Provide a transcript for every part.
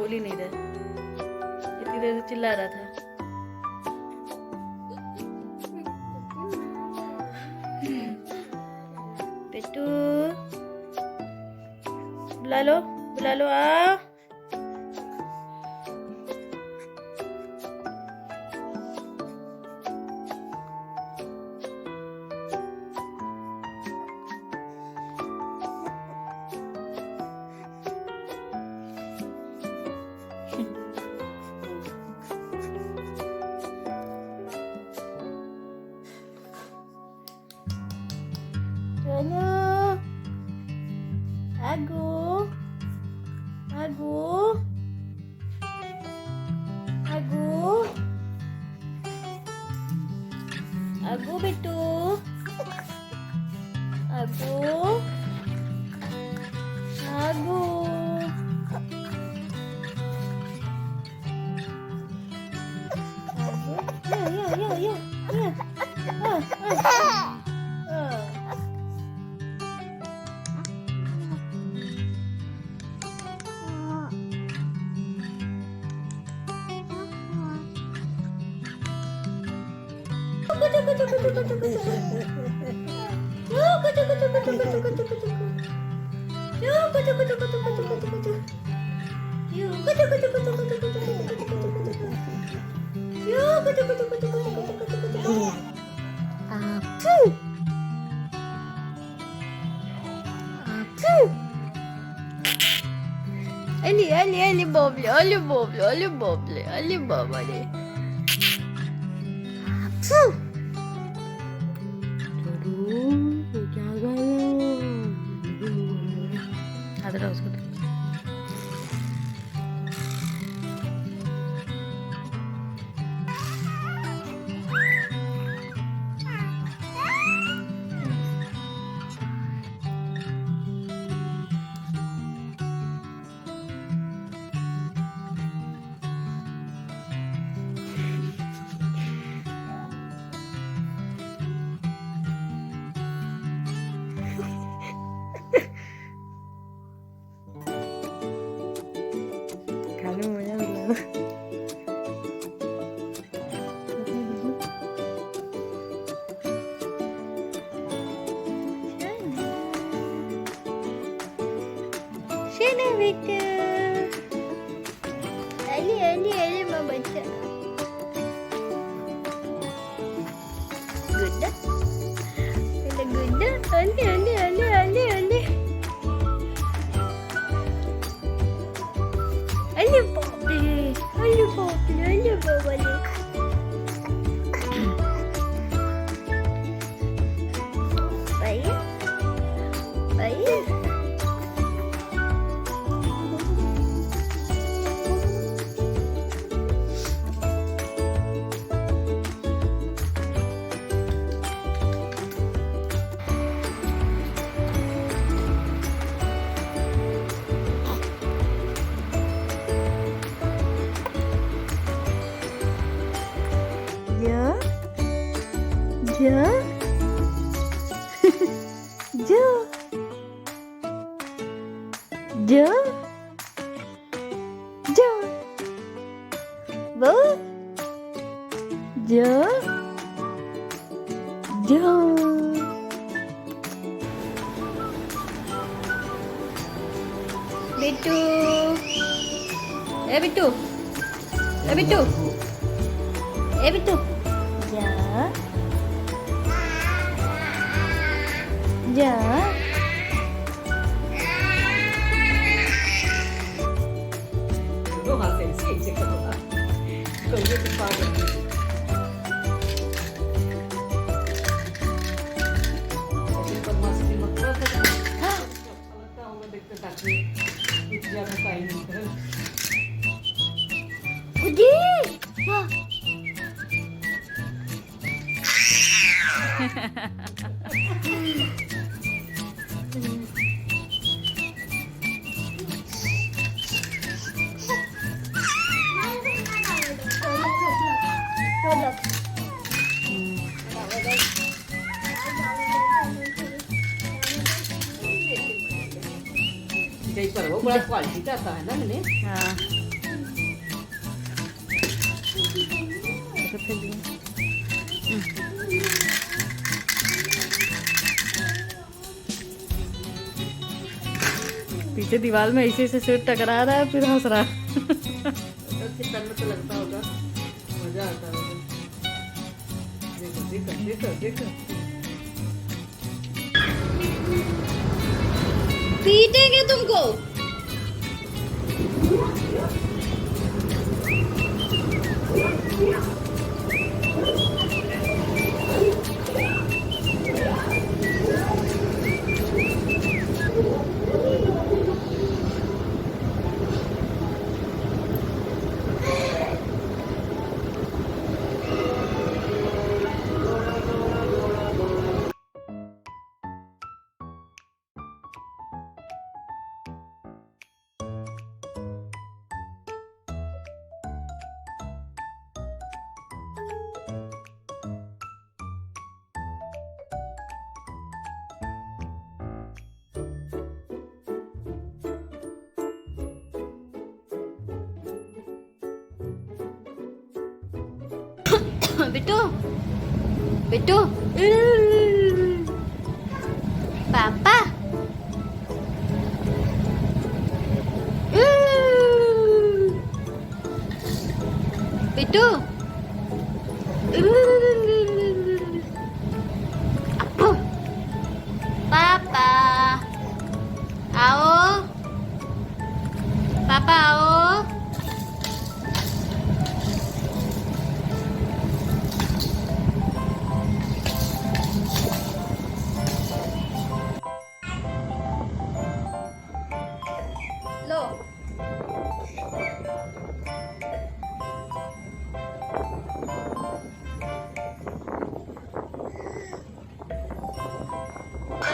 बोल ही नहीं रहा, इतनी देर से चिल्ला रहा था। पेटू बुला लो, बुला लो, आ चलो आगो आगो आगो आगो बेटू आगो आगो Ali boble, ali boble, ali boble, ali boble. क्या हाथ रहा उसको। खाने में मजा मिला। Shana बेटा, Ali Ali Ali mau baca. Gunda, ada gunda. Ali Ali Ali Ali Ali. Ali Bobby, Ali Bobby, Ali Bobby. Baik, baik. Ja, ja, ja, ja, ja, bo, ja, ja. Bitu, Bitu, Bitu. Bitu. Ja. Ja. Lo hace sí, se quedó. Con ese padre. Así con más de más cosas. Salata uno de que aquí. Y ya no cae ni creo. Uji. Wah. Jadi kalau buat kualitas tak ada ni. हाँ थैली में। पीछे दीवार में ऐसे ऐसे सिर टकरा रहा है फिर हंस रहा है। कितना तो लगता होगा, मजा आता होगा। देखो देखो देखो देखो। पीटेंगे तुमको। बिट्टू बिट्टू पापा बिट्टू अप्पू पापा आओ पापा आओ लो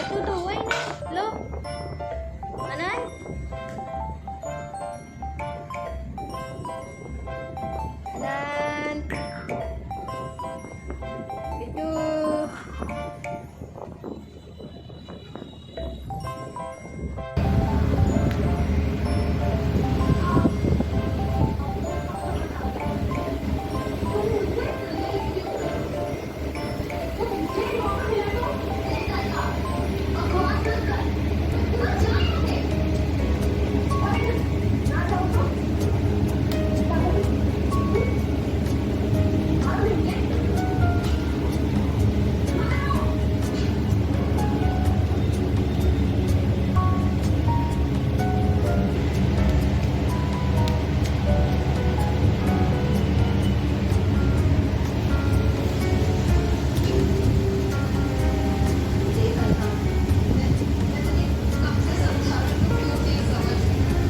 तू तो हुआ ही नहीं लो अनंत अनंत बिट्टू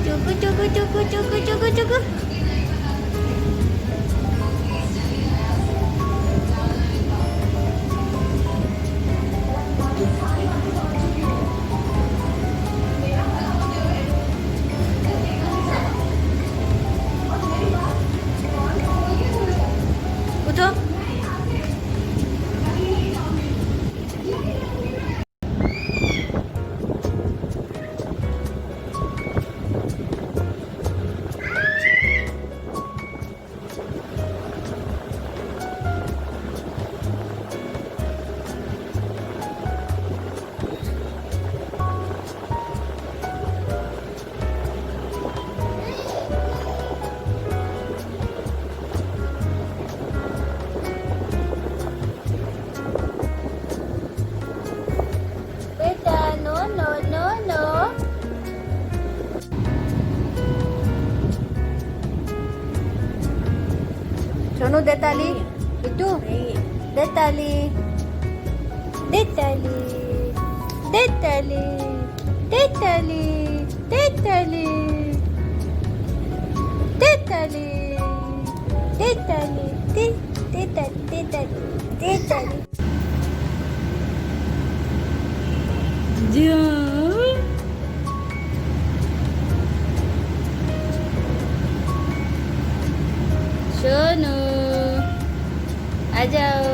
चुकू चुकू चुकू चुकू चुकू उठो बेटा no no no no Sonu दे ताली बिट्टू दे ताली दे ताली दे ताली दे ताली दे ताली दे ताली दे ताली दे ताली दे ताली दे ताली सोनू आ जाओ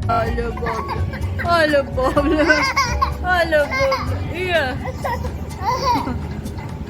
Olha o Bob. Olha o Bob. Olha o Bob. Iya.